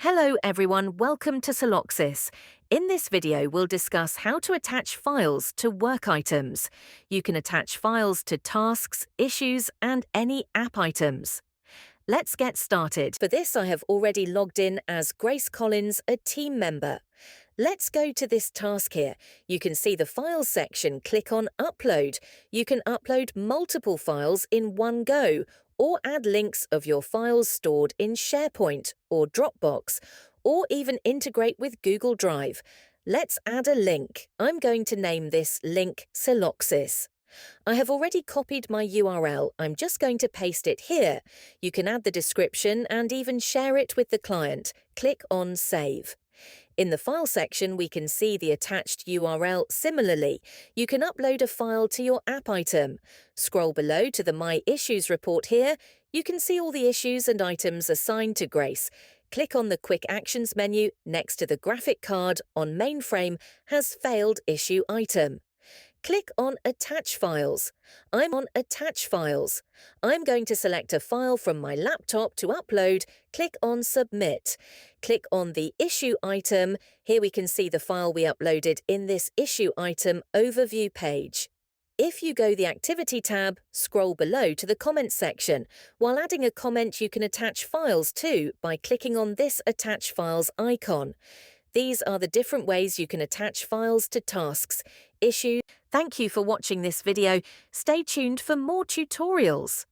Hello everyone, welcome to Celoxis. In this video, we'll discuss how to attach files to work items. You can attach files to tasks, issues, and any app items. Let's get started. For this, I have already logged in as Grace Collins, a team member. Let's go to this task here. You can see the Files section. Click on Upload. You can upload multiple files in one go, or add links of your files stored in SharePoint or Dropbox, or even integrate with Google Drive. Let's add a link. I'm going to name this link Celoxis. I have already copied my URL. I'm just going to paste it here. You can add the description and even share it with the client. Click on Save. In the File section, we can see the attached URL. Similarly, you can upload a file to your app item. Scroll below to the My Issues report here. You can see all the issues and items assigned to Grace. Click on the Quick Actions menu next to the graphic card on Mainframe has Failed Issue Item. Click on Attach Files. I'm on Attach Files. I'm going to select a file from my laptop to upload. Click on Submit. Click on the Issue item. Here we can see the file we uploaded in this Issue item overview page. If you go the Activity tab, scroll below to the Comments section. While adding a comment, you can attach files too by clicking on this Attach Files icon. These are the different ways you can attach files to tasks, issues. Thank you for watching this video. Stay tuned for more tutorials.